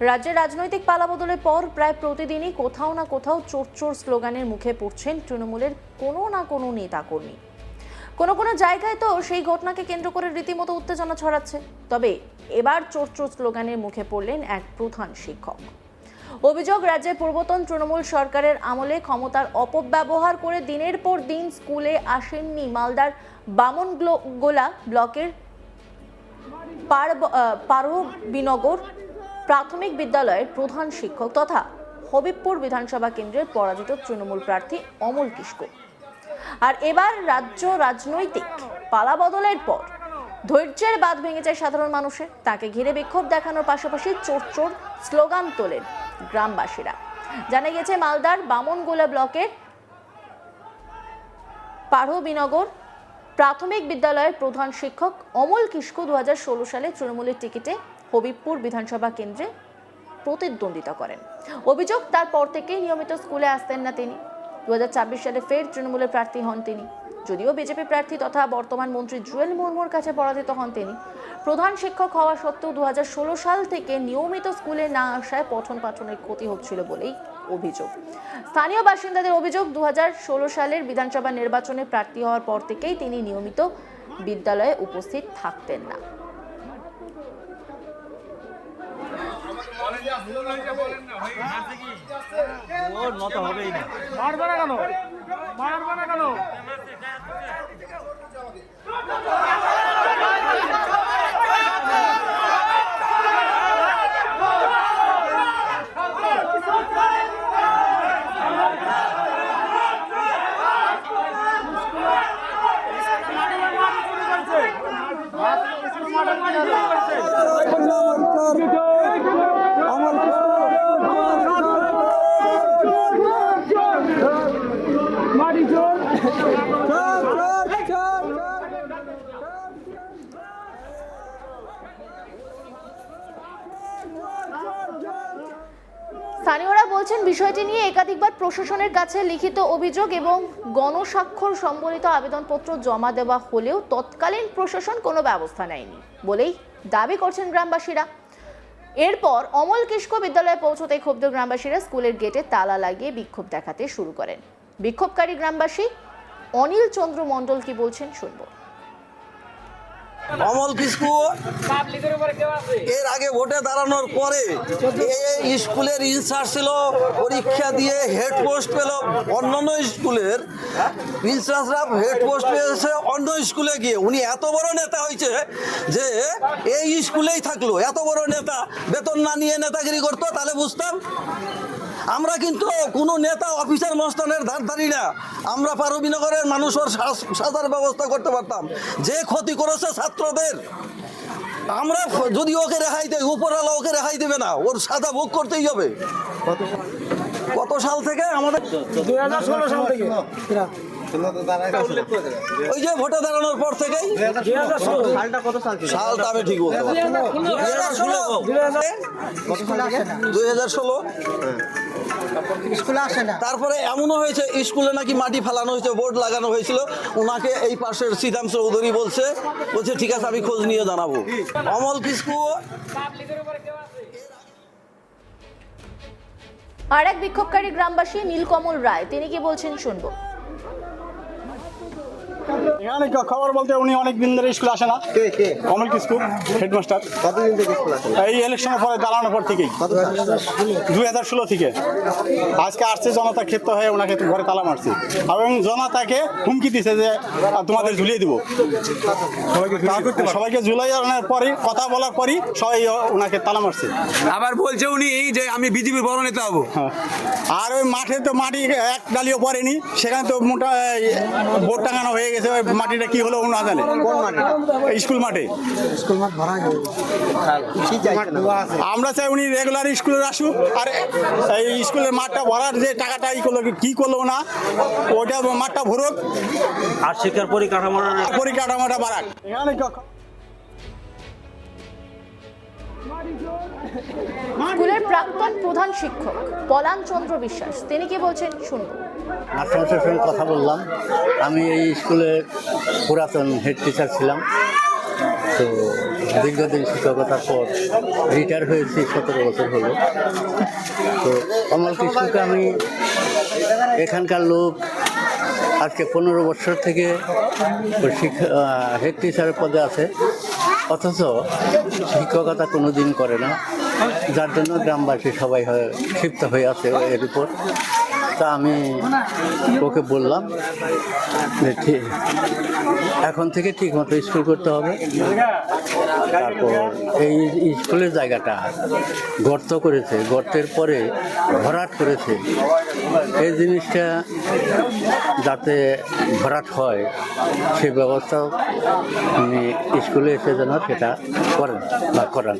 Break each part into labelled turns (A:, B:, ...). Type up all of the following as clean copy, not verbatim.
A: রাজ্যের রাজনৈতিক পালাবদলের পর প্রায় প্রতিদিনই কোথাও না কোথাও চোর চোর স্লোগানের মুখে পড়ছেন তৃণমূলের কোনো না কোনো নেতাকর্মী। কোনো কোনো জায়গায় তো সেই ঘটনাকে কেন্দ্র করে রীতিমতো উত্তেজনা ছড়াচ্ছে। তবে এবার চোর চোর স্লোগানের মুখে পড়লেন এক প্রধান শিক্ষক। অভিযোগ, রাজ্যের পূর্বতন তৃণমূল সরকারের আমলে ক্ষমতার অপব্যবহার করে দিনের পর দিন স্কুলে আসেননি মালদার বামনগোলা ব্লকের পারবিনগর প্রাথমিক বিদ্যালয়ের প্রধান শিক্ষক তথা হবিবপুর বিধানসভা কেন্দ্রের পরাজিত তৃণমূল প্রার্থী অমল কিস্কু। আর এবার রাজ্য রাজনৈতিক পালাবদলের পর ধৈর্যের বাঁধ ভেঙে যায় সাধারণ মানুষের। তাকে ঘিরে বিক্ষোভ দেখানোর পাশাপাশি চোর চোর স্লোগান তোলেন গ্রামবাসীরা। জানা গেছে, মালদার বামনগোলা ব্লকের পারবিনগর প্রাথমিক বিদ্যালয়ের প্রধান শিক্ষক অমল কিস্কু 2016 সালে তৃণমূলের টিকিটে হবিবপুর বিধানসভা কেন্দ্রে প্রতিদ্বন্দ্বিতা করেন। অভিযোগ, তারপর থেকেই নিয়মিত স্কুলে আসতেন না তিনি। 2024 সালে ফের তৃণমূলের প্রার্থী হন তিনি। যদিও বিজেপি প্রার্থী তথা বর্তমান মন্ত্রী জুয়েল মুর্মুর কাছে পরাজিত হন তিনি। প্রধান শিক্ষক হওয়া সত্ত্বেও 2016 সাল থেকে নিয়মিত স্কুলে না আসায় পঠন পাঠনের ক্ষতি হচ্ছিল বলেই অভিযোগ। স্থানীয় বাসিন্দাদের অভিযোগ, 2016 সালের বিধানসভা নির্বাচনে প্রার্থী হওয়ার পর থেকেই তিনি নিয়মিত বিদ্যালয়ে উপস্থিত থাকতেন না। স্থানীয়রা বলছেন, বিষয়টি নিয়ে একাধিকবার প্রশাসনের কাছে লিখিত অভিযোগ এবং গণস্বাক্ষর সম্বলিত আবেদনপত্র জমা দেওয়া হলেও তৎকালীন প্রশাসন কোনো ব্যবস্থা নেয়নি বলেই দাবি করছেন গ্রামবাসীরা। এরপর অমল কিস্কু বিদ্যালয়ে পৌঁছতে ক্ষুব্ধ গ্রামবাসীরা স্কুলের গেটে তালা লাগিয়ে বিক্ষোভ দেখাতে শুরু করেন। বিক্ষোভকারী গ্রামবাসী অনিল চন্দ্র মণ্ডল কি বলছেন শুনবো।
B: অমল কিস্কু এর আগে ভোটে দাঁড়ানোর পরে এই স্কুলের ইনচার্জ ছিল, পরীক্ষা দিয়ে হেড পোস্ট পেল। অন্যান্য স্কুলের ইনচার্জরা হেড পোস্ট পেয়েছে অন্য স্কুলে গিয়ে। উনি এত বড় নেতা হয়েছে যে এই স্কুলেই থাকলো। এত বড় নেতা বেতন না নিয়ে নেতাগিরি করতো, তাহলে বুঝতাম। আমরা কিন্তু কোনো নেতা অফিসার মস্তানের ধারধারি না। আমরা পারবিনগরের মানুষের সাজার ব্যবস্থা করতে পারতাম। যে ক্ষতি করেছে ছাত্রদের, আমরা যদি ওকে রেহাই দেয়, উপরওয়ালা ওকে রেহাই দেবে না, ওর সাজা ভোগ করতেই হবে। কত সাল থেকে? আমাদের
C: 2016 সাল থেকে।
B: ওই যে ভোটে দাঁড়ানোর পর থেকেই। সালটা আমি ঠিক বলতে পারছি না। 2016
C: স্কুলে আসে না।
B: তারপরে এমনও হয়েছে স্কুলে নাকি মাটি ফেলানো হয়েছে, বোর্ড লাগানো হয়েছিল। ওনাকে এই পাশের সিদাম চৌধুরী বলছে ঠিক আছে, আমি খোঁজ নিয়ে জানাবো। অমল কিস্কু।
A: আর এক বিক্ষোভকারী গ্রামবাসী নীলকমল রায়, তিনি কি বলছেন শুনবো।
D: এখানে খবর বলতে উনি অনেক দিন ধরে স্কুলে আসে না। অমল কিস্কু হেডমাস্টার।
C: কতদিন থেকে স্কুল আসে?
D: এই ইলেকশনের পরে দাঁড়ানোর পর থেকেই, 2016 থেকে। আজকে আসছে জনতা ক্ষিপ্ত হয়ে ওনাকে ঘরে তালা মারছে এবং জনতাকে হুমকি দিছে যে তোমাদের ঝুলিয়ে দিব। সবাইকে ঝুলাই আনার পরই, কথা বলার পরই সবাই ওনাকে তালা মারছে।
E: আবার বলছে উনি যে আমি বিজেপির বড় নেতা হবো।
D: আর ওই মাঠে তো মাটি এক ডালিও পড়েনি, সেখানে তো মোটা বোর্ড টাঙানো হয়ে গেছে। ওই মাটিটা কি হলো না জানে। স্কুল মাঠে।
C: স্কুল মাঠ ভরা গেছে।
D: আমরা চাই উনি রেগুলার স্কুলে আসুক, আর এই স্কুলের মাঠটা ভরার যে টাকাটা কি করলো না, ওইটা মাঠটা ভরুক
E: আর শিক্ষার
D: পরিকাঠামোটা বাড়াক।
A: স্কুলের প্রাক্তন প্রধান শিক্ষক পলান চন্দ্র বিশ্বাস, তিনি কি বলছেন শুনবো।
F: মাস্টারমশাইয়ের সঙ্গে কথা বললাম। আমি এই স্কুলের পুরাতন হেড টিচার ছিলাম। তো দীর্ঘদিন শিক্ষকতার পর রিটায়ার হয়েছি, 17 বছর হলো। তো অমল কিস্কুকে আমি এখানকার লোক আজকে 15 বছর থেকে হেড টিচারের পদে আছে, অথচ শিক্ষকতা কোনো দিন করে না, যার জন্য গ্রামবাসী সবাই ক্ষিপ্ত হয়ে আছে এর উপর। তা আমি ওকে বললাম যে ঠিক এখন থেকে ঠিকমতো স্কুল করতে হবে। তারপর এই স্কুলের জায়গাটা গর্ত করেছে, গর্তের পরে ভরাট করেছে, এই জিনিসটা যাতে ভরাট হয় সে ব্যবস্থা উনি স্কুলে এসে যেন সেটা করেন বা করান।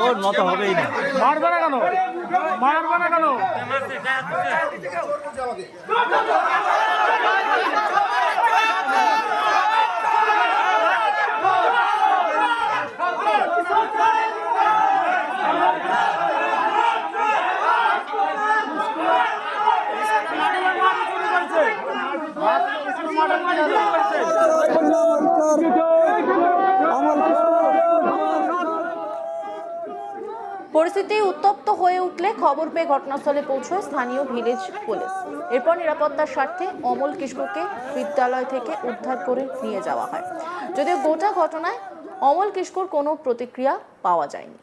E: ওর মতো হবেই না।
A: পরিস্থিতি উত্তপ্ত হয়ে উঠলে খবর পেয়ে ঘটনাস্থলে পৌঁছয় স্থানীয় ভিলেজ পুলিশ। এরপর নিরাপত্তার স্বার্থে অমল কিস্কুকে বিদ্যালয় থেকে উদ্ধার করে নিয়ে যাওয়া হয়। যদিও গোটা ঘটনায় অমল কিস্কুর কোনো প্রতিক্রিয়া পাওয়া যায়নি।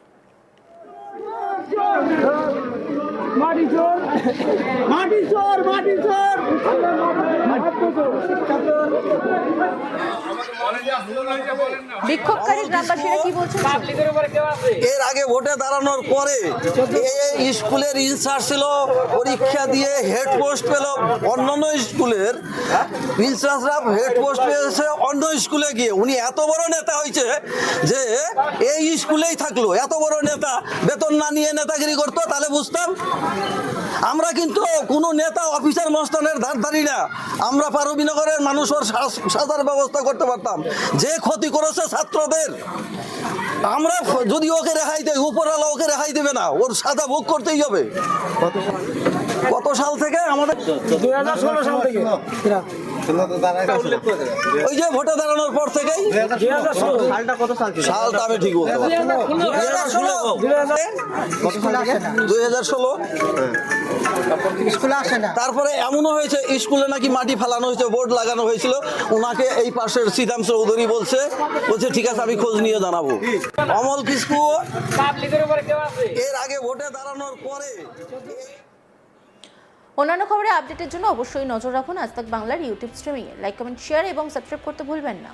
A: বিক্ষোভকারী গ্রামবাসীরা কি বলছেন?
B: এর আগে ভোটে দাঁড়ানোর পরে এই স্কুলের ইনচার্জ ছিল, পরীক্ষা দিয়ে হেড পোস্ট পেল অন্যান্য স্কুলের ইনচার্জরা, হেড পোস্ট পেয়েছে অন্য স্কুলে গিয়ে। উনি এত বড় নেতা হয়েছে যে এই স্কুলেই থাকলো। এত বড় নেতা বেতন না নিয়ে নেতাগিরি করতো, তাহলে বুঝতাম। আমরা কিন্তু কোনো নেতা অফিসার মস্তানের ধারধারি না। আমরা পারবিনগরের মানুষের সাজার ব্যবস্থা করতে পারতাম। যে ক্ষতি করেছে ছাত্রদের, আমরা যদি ওকে রেহাই দেয়, উপরওয়ালা ওকে রেহাই দেবে না, ওর সাজা ভোগ করতেই হবে। কত সাল থেকে? আমাদের
C: 2016 সাল থেকে।
B: ওই যে ভোটে দাঁড়ানোর পর থেকেই।
C: সালটা কত সাল ছিল?
B: সালটা আমি ঠিক বলতে পারবো না। 2016।
C: স্কুলে আসে না।
B: তারপরে এমনও হয়েছে স্কুলে নাকি মাটি ফেলানো হয়েছে, বোর্ড লাগানো হয়েছিল। ওনাকে এই পাশের সিদাম চৌধুরী বলছে ঠিক আছে আমি খোঁজ নিয়ে জানাবো। অমল কিস্কু এর আগে ভোটে দাঁড়ানোর পরে।
A: অন্যান্য খবরে আপডেটের জন্য অবশ্যই নজর রাখুন আজ তাক বাংলার ইউটিউব স্ট্রিমিংয়ে। লাইক, কমেন্ট, শেয়ার এবং সাবস্ক্রাইব করতে ভুলবেন না।